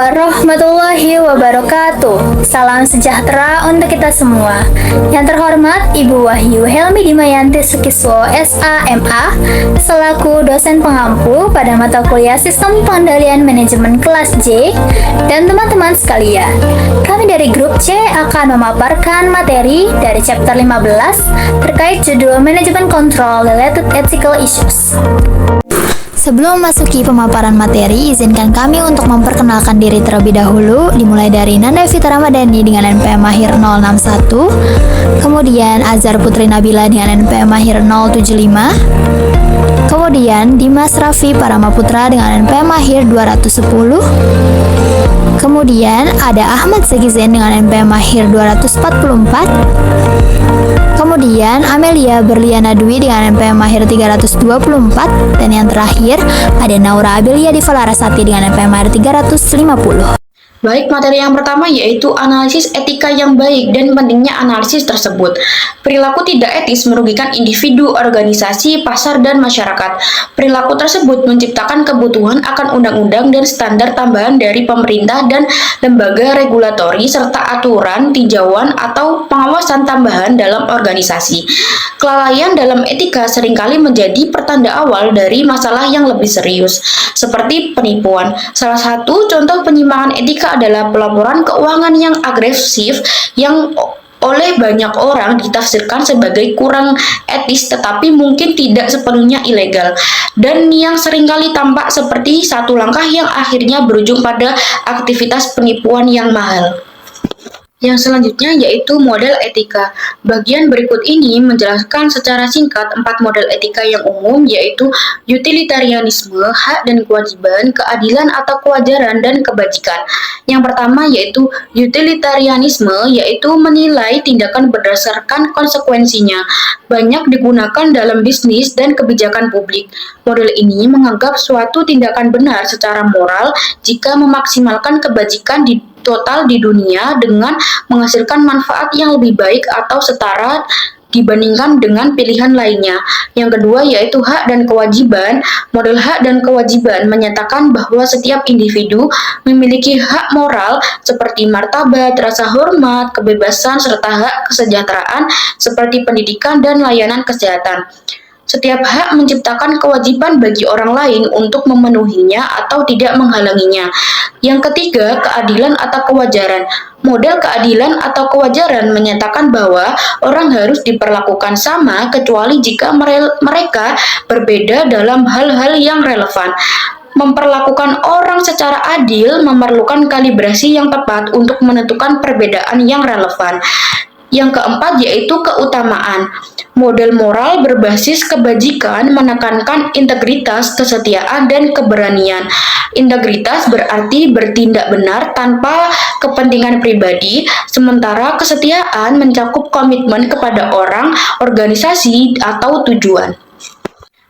warahmatullahi wabarakatuh. Salam sejahtera untuk kita semua. Yang terhormat Ibu Wahyu Helmi Dimayanti Sukiswo SAMA selaku dosen pengampu pada mata kuliah Sistem Pengendalian Manajemen kelas J, dan teman-teman sekalian. Kami dari grup C akan memaparkan materi dari chapter 15 terkait judul Manajemen Control Related Ethical Issues. Sebelum memasuki pemaparan materi, izinkan kami untuk memperkenalkan diri terlebih dahulu, dimulai dari Nanda Fitra Ramadhani dengan NPM Mahir 061, kemudian Azhar Putri Nabila dengan NPM Mahir 075, kemudian Dimas Raffi Paramaputra dengan NPM Mahir 210, kemudian ada Ahmad Segizen dengan NPM Mahir 244, kemudian Amelia Berliana Dwi dengan NPM Mahir 324, dan yang terakhir ada Naura Abelia Diva Larasati dengan NPM Mahir 350. Baik, materi yang pertama yaitu analisis etika yang baik dan pentingnya analisis tersebut. Perilaku tidak etis merugikan individu, organisasi, pasar, dan masyarakat. Perilaku tersebut menciptakan kebutuhan akan undang-undang dan standar tambahan dari pemerintah dan lembaga regulatori serta aturan, tinjauan, atau pengawasan tambahan dalam organisasi. Kelalaian dalam etika seringkali menjadi pertanda awal dari masalah yang lebih serius, seperti penipuan. Salah satu contoh penyimpangan etika adalah pelaporan keuangan yang agresif yang oleh banyak orang ditafsirkan sebagai kurang etis tetapi mungkin tidak sepenuhnya ilegal, dan yang seringkali tampak seperti satu langkah yang akhirnya berujung pada aktivitas penipuan yang mahal. Yang selanjutnya yaitu model etika. Bagian berikut ini menjelaskan secara singkat 4 model etika yang umum, yaitu utilitarianisme, hak dan kewajiban, keadilan atau kewajaran, dan kebajikan. Yang pertama yaitu utilitarianisme, yaitu menilai tindakan berdasarkan konsekuensinya. Banyak digunakan dalam bisnis dan kebijakan publik. Model ini menganggap suatu tindakan benar secara moral jika memaksimalkan kebajikan total di dunia dengan menghasilkan manfaat yang lebih baik atau setara dibandingkan dengan pilihan lainnya. Yang kedua yaitu hak dan kewajiban. Model hak dan kewajiban menyatakan bahwa setiap individu memiliki hak moral seperti martabat, rasa hormat, kebebasan, serta hak kesejahteraan seperti pendidikan dan layanan kesehatan. Setiap hak menciptakan kewajiban bagi orang lain untuk memenuhinya atau tidak menghalanginya. Yang ketiga, keadilan atau kewajaran. Model keadilan atau kewajaran menyatakan bahwa orang harus diperlakukan sama kecuali jika mereka berbeda dalam hal-hal yang relevan. Memperlakukan orang secara adil memerlukan kalibrasi yang tepat untuk menentukan perbedaan yang relevan. Yang keempat yaitu keutamaan. Model moral berbasis kebajikan menekankan integritas, kesetiaan, dan keberanian. Integritas berarti bertindak benar tanpa kepentingan pribadi, sementara kesetiaan mencakup komitmen kepada orang, organisasi, atau tujuan.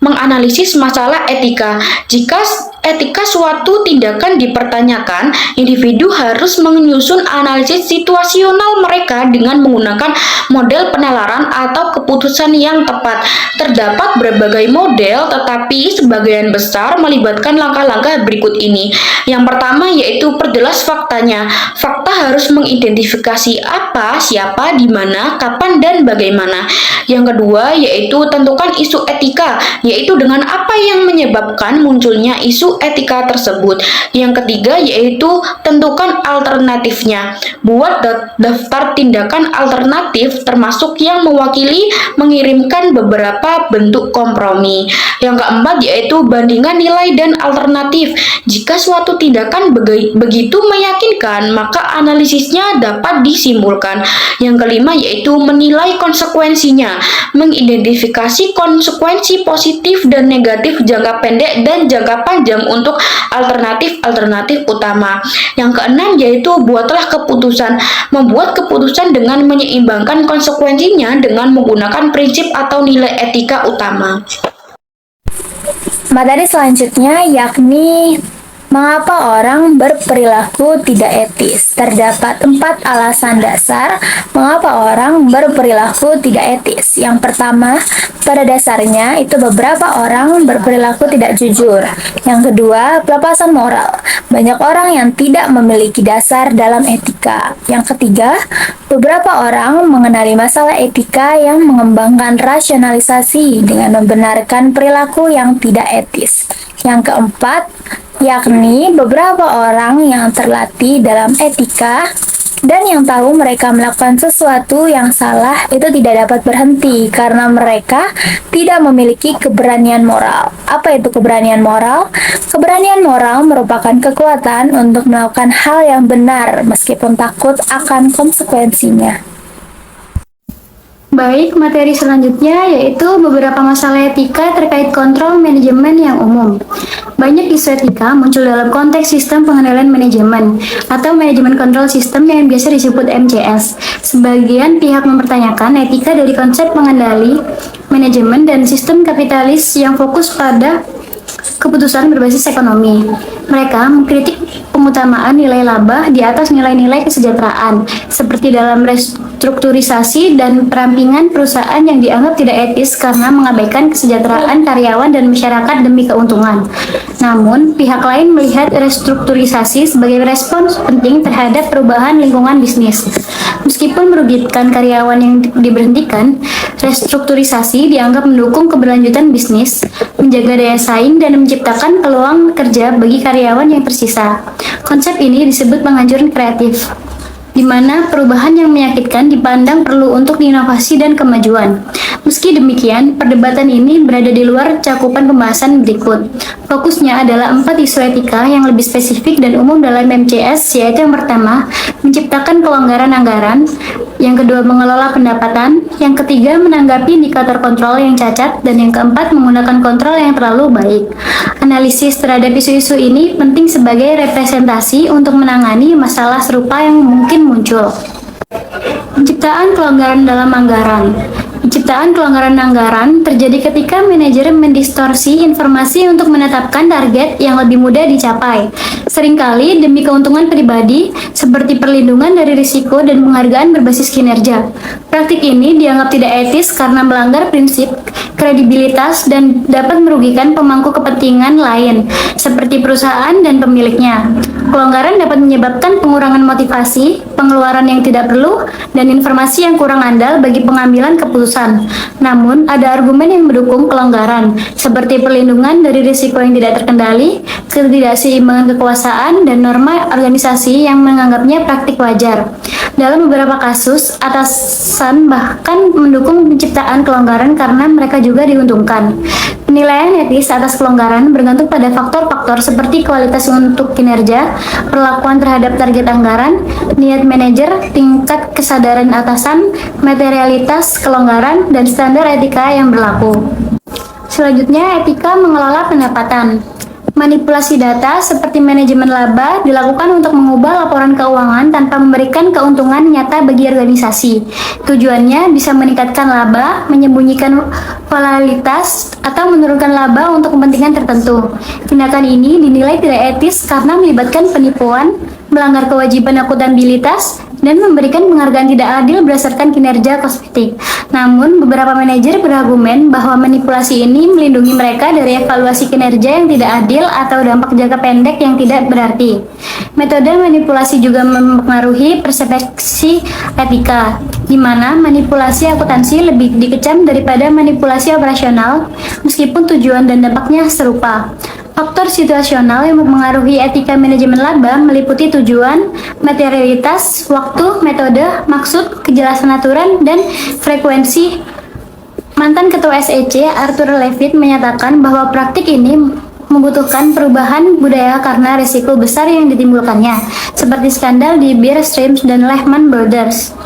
Menganalisis masalah etika. Jika etika suatu tindakan dipertanyakan, individu harus menyusun analisis situasional mereka dengan menggunakan model penalaran atau keputusan yang tepat. Terdapat berbagai model, tetapi sebagian besar melibatkan langkah-langkah berikut ini. Yang pertama yaitu perjelas faktanya. Fakta harus mengidentifikasi apa, siapa, di mana, kapan, dan bagaimana. Yang kedua yaitu tentukan isu etika, yaitu dengan apa yang menyebabkan munculnya isu etika tersebut. Yang ketiga yaitu tentukan alternatifnya. Buat daftar tindakan alternatif termasuk yang mewakili mengirimkan beberapa bentuk kompromi. Yang keempat yaitu bandingan nilai dan alternatif. Jika suatu tindakan begitu meyakinkan, maka analisisnya dapat disimpulkan. Yang kelima yaitu menilai konsekuensinya, mengidentifikasi konsekuensi positif dan negatif jangka pendek dan jangka panjang untuk alternatif-alternatif utama. Yang keenam yaitu buatlah keputusan. Membuat keputusan dengan menyeimbangkan konsekuensinya dengan menggunakan prinsip atau nilai etika utama. Materi selanjutnya yakni mengapa orang berperilaku tidak etis. Terdapat 4 alasan dasar mengapa orang berperilaku tidak etis. Yang pertama, pada dasarnya itu beberapa orang berperilaku tidak jujur. Yang kedua, pelepasan moral. banyak orang yang tidak memiliki dasar dalam etika. Yang ketiga, beberapa orang mengenali masalah etika yang mengembangkan rasionalisasi dengan membenarkan perilaku yang tidak etis. Yang keempat, yakni beberapa orang yang terlatih dalam etika dan yang tahu mereka melakukan sesuatu yang salah itu tidak dapat berhenti karena mereka tidak memiliki keberanian moral. Apa itu keberanian moral? Keberanian moral merupakan kekuatan untuk melakukan hal yang benar meskipun takut akan konsekuensinya. Baik, materi selanjutnya yaitu beberapa masalah etika terkait kontrol manajemen yang umum. Banyak isu etika muncul dalam konteks sistem pengendalian manajemen atau manajemen control system yang biasa disebut MCS. Sebagian pihak mempertanyakan etika dari konsep pengendali manajemen dan sistem kapitalis yang fokus pada keputusan berbasis ekonomi. Mereka mengkritik pengutamaan nilai laba di atas nilai-nilai kesejahteraan, seperti dalam restrukturisasi dan perampingan perusahaan yang dianggap tidak etis karena mengabaikan kesejahteraan karyawan dan masyarakat demi keuntungan. Namun, pihak lain melihat restrukturisasi sebagai respons penting terhadap perubahan lingkungan bisnis. Meskipun merugikan karyawan yang diberhentikan, restrukturisasi dianggap mendukung keberlanjutan bisnis, menjaga daya saing, dan menciptakan peluang kerja bagi karyawan yang tersisa. Konsep ini disebut penghancuran kreatif, di mana perubahan yang menyakitkan dipandang perlu untuk inovasi dan kemajuan. Meski demikian, perdebatan ini berada di luar cakupan pembahasan berikut. Fokusnya adalah 4 isu etika yang lebih spesifik dan umum dalam MCS, yaitu yang pertama, menciptakan kelonggaran anggaran, yang kedua, mengelola pendapatan, yang ketiga, menanggapi indikator kontrol yang cacat, dan yang keempat, menggunakan kontrol yang terlalu baik. Analisis terhadap isu-isu ini penting sebagai representasi untuk menangani masalah serupa yang mungkin muncul. Penciptaan kelonggaran dalam anggaran. Penciptaan kelonggaran anggaran terjadi ketika manajer mendistorsi informasi untuk menetapkan target yang lebih mudah dicapai. Seringkali demi keuntungan pribadi, seperti perlindungan dari risiko dan penghargaan berbasis kinerja. Praktik ini dianggap tidak etis karena melanggar prinsip kredibilitas dan dapat merugikan pemangku kepentingan lain, seperti perusahaan dan pemiliknya. Kelonggaran dapat menyebabkan pengurangan motivasi, pengeluaran yang tidak perlu, dan informasi yang kurang andal bagi pengambilan keputusan. Namun, ada argumen yang mendukung kelonggaran, seperti perlindungan dari risiko yang tidak terkendali, ketidakseimbangan kekuasaan, dan norma organisasi yang menganggapnya praktik wajar. Dalam beberapa kasus, atasan bahkan mendukung penciptaan kelonggaran karena mereka juga diuntungkan. Penilaian etis atas kelonggaran bergantung pada faktor-faktor seperti kualitas untuk kinerja, perlakuan terhadap target anggaran, niat manajer, tingkat kesadaran atasan, materialitas kelonggaran, dan standar etika yang berlaku. Selanjutnya, etika mengelola pendapatan. Manipulasi data seperti manajemen laba dilakukan untuk mengubah laporan keuangan tanpa memberikan keuntungan nyata bagi organisasi. Tujuannya bisa meningkatkan laba, menyembunyikan volatilitas, atau menurunkan laba untuk kepentingan tertentu. Tindakan ini dinilai tidak etis karena melibatkan penipuan, melanggar kewajiban akuntabilitas, dan memberikan penghargaan tidak adil berdasarkan kinerja kosmetik. Namun, beberapa manajer berargumen bahwa manipulasi ini melindungi mereka dari evaluasi kinerja yang tidak adil atau dampak jangka pendek yang tidak berarti. Metode manipulasi juga mempengaruhi persepsi etika, di mana manipulasi akuntansi lebih dikecam daripada manipulasi operasional, meskipun tujuan dan dampaknya serupa. Faktor situasional yang mempengaruhi etika manajemen laba meliputi tujuan, materialitas, waktu, metode, maksud, kejelasan aturan, dan frekuensi. Mantan Ketua SEC, Arthur Levitt, menyatakan bahwa praktik ini membutuhkan perubahan budaya karena risiko besar yang ditimbulkannya, seperti skandal di Bear Stearns dan Lehman Brothers.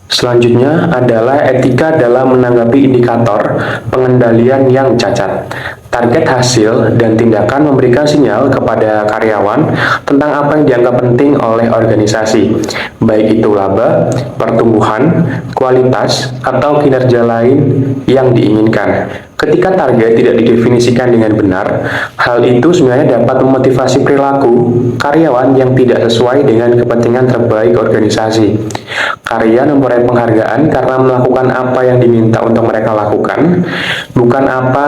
Selanjutnya adalah etika dalam menanggapi indikator pengendalian yang cacat. Target hasil dan tindakan memberikan sinyal kepada karyawan tentang apa yang dianggap penting oleh organisasi, baik itu laba, pertumbuhan, kualitas, atau kinerja lain yang diinginkan. Ketika target tidak didefinisikan dengan benar, hal itu sebenarnya dapat memotivasi perilaku karyawan yang tidak sesuai dengan kepentingan terbaik organisasi. Karyawan memperoleh penghargaan karena melakukan apa yang diminta untuk mereka lakukan, bukan apa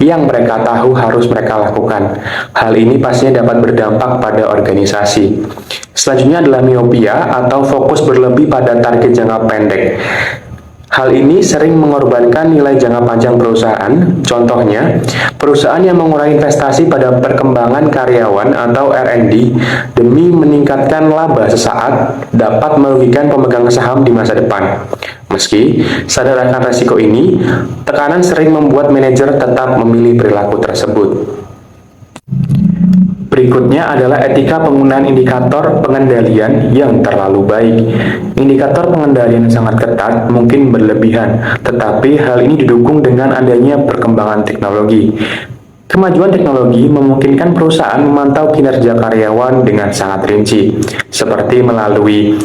yang mereka tahu harus mereka lakukan. Hal ini pastinya dapat berdampak pada organisasi. Selanjutnya adalah miopia atau fokus berlebih pada target jangka pendek. Hal ini sering mengorbankan nilai jangka panjang perusahaan. Contohnya, perusahaan yang mengurangi investasi pada perkembangan karyawan atau R&D demi meningkatkan laba sesaat dapat merugikan pemegang saham di masa depan. Meski sadar akan resiko ini, tekanan sering membuat manajer tetap memilih perilaku tersebut. Berikutnya adalah etika penggunaan indikator pengendalian yang terlalu baik. Indikator pengendalian yang sangat ketat mungkin berlebihan, tetapi hal ini didukung dengan adanya perkembangan teknologi. Kemajuan teknologi memungkinkan perusahaan memantau kinerja karyawan dengan sangat rinci, seperti melalui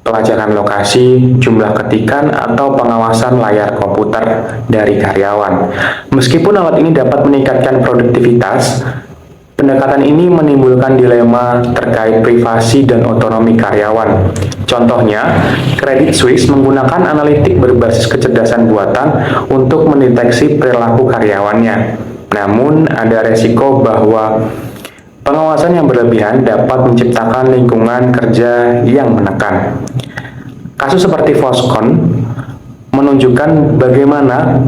pelacakan lokasi, jumlah ketikan, atau pengawasan layar komputer dari karyawan. Meskipun alat ini dapat meningkatkan produktivitas, pendekatan ini menimbulkan dilema terkait privasi dan otonomi karyawan. Contohnya, Credit Suisse menggunakan analitik berbasis kecerdasan buatan untuk mendeteksi perilaku karyawannya. Namun, ada resiko bahwa pengawasan yang berlebihan dapat menciptakan lingkungan kerja yang menekan. Kasus seperti Foxconn menunjukkan bagaimana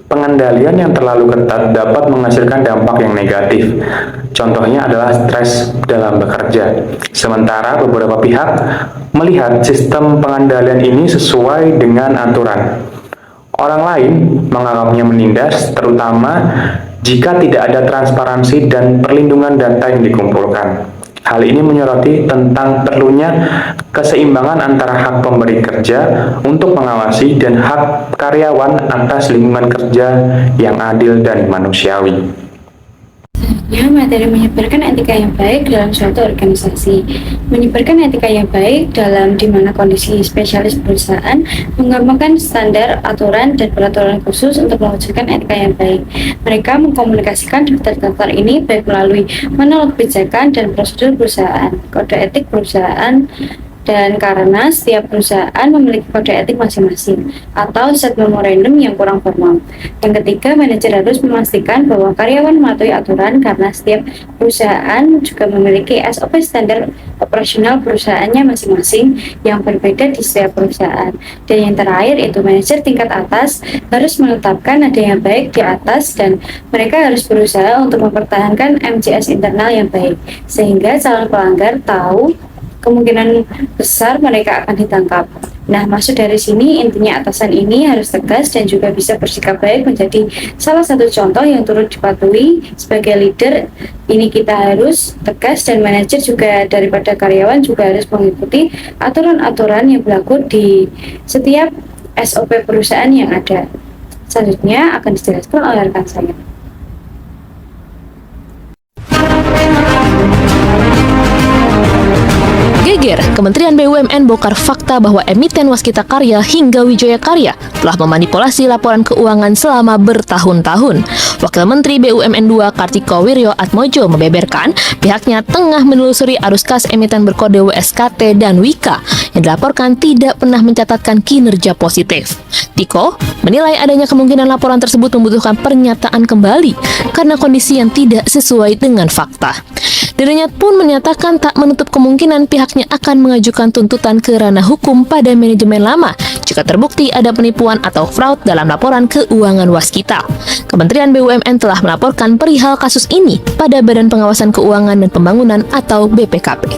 pengendalian yang terlalu ketat dapat menghasilkan dampak yang negatif. Contohnya adalah stres dalam bekerja. Sementara beberapa pihak melihat sistem pengendalian ini sesuai dengan aturan. Orang lain menganggapnya menindas, terutama jika tidak ada transparansi dan perlindungan data yang dikumpulkan. Hal ini menyoroti tentang perlunya keseimbangan antara hak pemberi kerja untuk mengawasi dan hak karyawan atas lingkungan kerja yang adil dan manusiawi. Selanjutnya, materi menyebarkan etika yang baik dalam suatu organisasi. Menyebarkan etika yang baik dalam di mana kondisi spesialis perusahaan menggambarkan standar, aturan, dan peraturan khusus untuk mewujudkan etika yang baik. Mereka mengkomunikasikan daftar-daftar ini baik melalui manual kebijakan dan prosedur perusahaan, kode etik perusahaan, dan karena setiap perusahaan memiliki kode etik masing-masing atau set memorandum yang kurang formal. Yang ketiga, manajer harus memastikan bahwa karyawan mematuhi aturan karena setiap perusahaan juga memiliki SOP standar operasional perusahaannya masing-masing yang berbeda di setiap perusahaan. Dan yang terakhir itu manajer tingkat atas harus menetapkan nada yang baik di atas dan mereka harus berusaha untuk mempertahankan MJS internal yang baik sehingga calon pelanggar tahu kemungkinan besar mereka akan ditangkap. Nah, maksud dari sini intinya atasan ini harus tegas dan juga bisa bersikap baik menjadi salah satu contoh yang turut dipatuhi sebagai leader. Ini kita harus tegas dan manajer juga daripada karyawan juga harus mengikuti aturan-aturan yang berlaku di setiap SOP perusahaan yang ada. Selanjutnya akan dijelaskan oleh rekan saya. Geger, Kementerian BUMN bongkar fakta bahwa emiten Waskita Karya hingga Wijaya Karya telah memanipulasi laporan keuangan selama bertahun-tahun. Wakil Menteri BUMN 2 Kartiko Wiryo Atmojo membeberkan pihaknya tengah menelusuri arus kas emiten berkode WSKT dan Wika yang dilaporkan tidak pernah mencatatkan kinerja positif. Tiko menilai adanya kemungkinan laporan tersebut membutuhkan pernyataan kembali karena kondisi yang tidak sesuai dengan fakta. Dirinya pun menyatakan tak menutup kemungkinan pihaknya akan mengajukan tuntutan ke ranah hukum pada manajemen lama jika terbukti ada penipuan atau fraud dalam laporan keuangan Waskita. Kementerian BUMN telah melaporkan perihal kasus ini pada Badan Pengawasan Keuangan dan Pembangunan atau BPKP.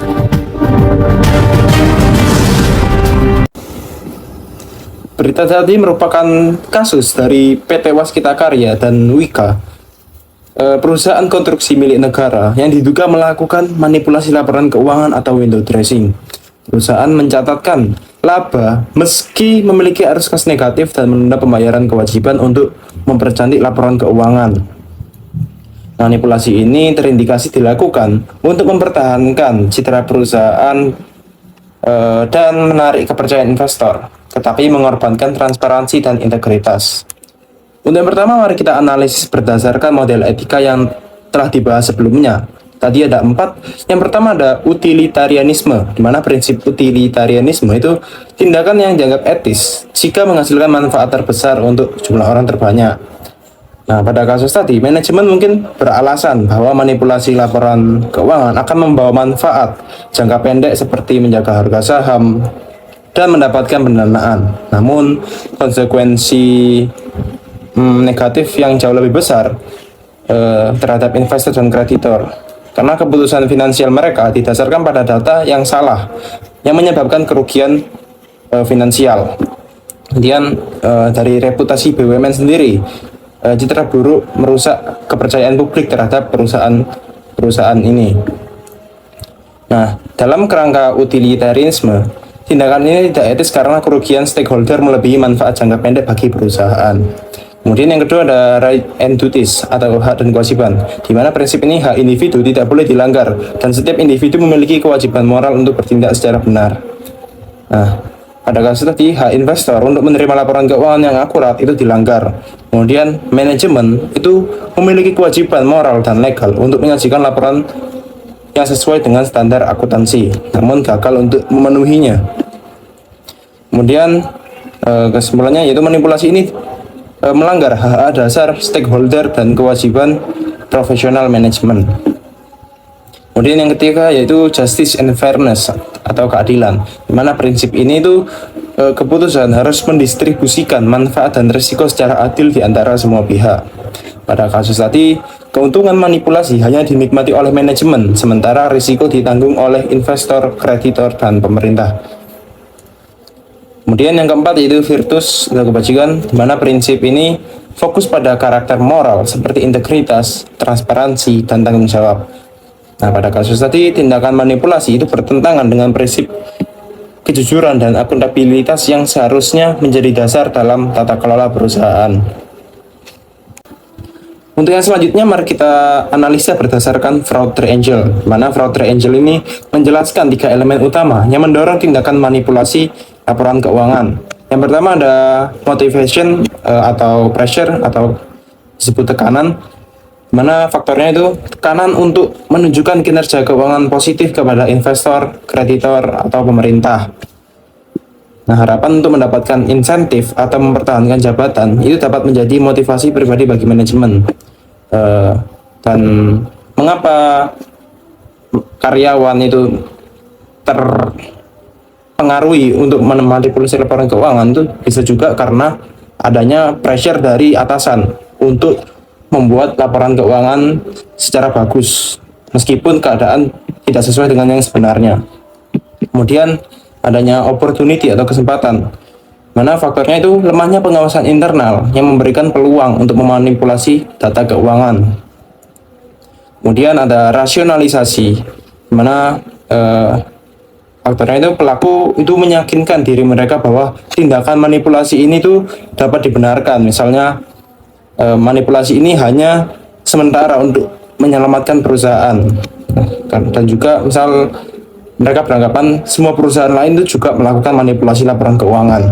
Berita tadi merupakan kasus dari PT Waskita Karya dan Wika, perusahaan konstruksi milik negara yang diduga melakukan manipulasi laporan keuangan atau window dressing. Perusahaan mencatatkan laba meski memiliki arus kas negatif dan menunda pembayaran kewajiban untuk mempercantik laporan keuangan. Manipulasi ini terindikasi dilakukan untuk mempertahankan citra perusahaan dan menarik kepercayaan investor, tetapi mengorbankan transparansi dan integritas. Untuk yang pertama, mari kita analisis berdasarkan model etika yang telah dibahas sebelumnya. Tadi ada 4. Yang pertama ada utilitarianisme, di mana prinsip utilitarianisme itu tindakan yang dianggap etis jika menghasilkan manfaat terbesar untuk jumlah orang terbanyak. Nah, pada kasus tadi, manajemen mungkin beralasan bahwa manipulasi laporan keuangan akan membawa manfaat jangka pendek seperti menjaga harga saham dan mendapatkan pendanaan. Namun, konsekuensi negatif yang jauh lebih besar terhadap investor dan kreditor, karena keputusan finansial mereka didasarkan pada data yang salah yang menyebabkan kerugian finansial. Kemudian dari reputasi BUMN sendiri, citra buruk merusak kepercayaan publik terhadap perusahaan ini. Nah, dalam kerangka utilitarianisme, tindakan ini tidak etis karena kerugian stakeholder melebihi manfaat jangka pendek bagi perusahaan. Kemudian yang kedua ada right and duties atau hak dan kewajiban, di mana prinsip ini hak individu tidak boleh dilanggar dan setiap individu memiliki kewajiban moral untuk bertindak secara benar. Nah, pada kasus tadi hak investor untuk menerima laporan keuangan yang akurat itu dilanggar. Kemudian manajemen itu memiliki kewajiban moral dan legal untuk menyajikan laporan yang sesuai dengan standar akuntansi, namun gagal untuk memenuhinya. Kemudian kesimpulannya yaitu manipulasi ini melanggar hak dasar stakeholder dan kewajiban profesional manajemen. Kemudian yang ketiga yaitu justice and fairness atau keadilan, di mana prinsip ini itu keputusan harus mendistribusikan manfaat dan risiko secara adil di antara semua pihak. Pada kasus tadi, keuntungan manipulasi hanya dinikmati oleh manajemen, sementara risiko ditanggung oleh investor, kreditor, dan pemerintah. Kemudian yang keempat yaitu virtus atau kebajikan, di mana prinsip ini fokus pada karakter moral seperti integritas, transparansi, dan tanggung jawab. Nah, pada kasus tadi tindakan manipulasi itu bertentangan dengan prinsip kejujuran dan akuntabilitas yang seharusnya menjadi dasar dalam tata kelola perusahaan. Untuk yang selanjutnya, mari kita analisa berdasarkan fraud triangle, di mana fraud triangle ini menjelaskan 3 elemen utama yang mendorong tindakan manipulasi laporan keuangan. Yang pertama ada motivation atau pressure atau disebut tekanan, mana faktornya itu tekanan untuk menunjukkan kinerja keuangan positif kepada investor, kreditor, atau pemerintah. Nah, harapan untuk mendapatkan insentif atau mempertahankan jabatan itu dapat menjadi motivasi pribadi bagi manajemen. Dan mengapa karyawan itu terpengaruhi untuk memanipulasi laporan keuangan itu bisa juga karena adanya pressure dari atasan untuk membuat laporan keuangan secara bagus meskipun keadaan tidak sesuai dengan yang sebenarnya. Kemudian adanya opportunity atau kesempatan, mana faktornya itu lemahnya pengawasan internal yang memberikan peluang untuk memanipulasi data keuangan. Kemudian ada rasionalisasi, mana faktornya itu pelaku itu meyakinkan diri mereka bahwa tindakan manipulasi ini tuh dapat dibenarkan. Misalnya manipulasi ini hanya sementara untuk menyelamatkan perusahaan, dan juga misal mereka beranggapan semua perusahaan lain itu juga melakukan manipulasi laporan keuangan.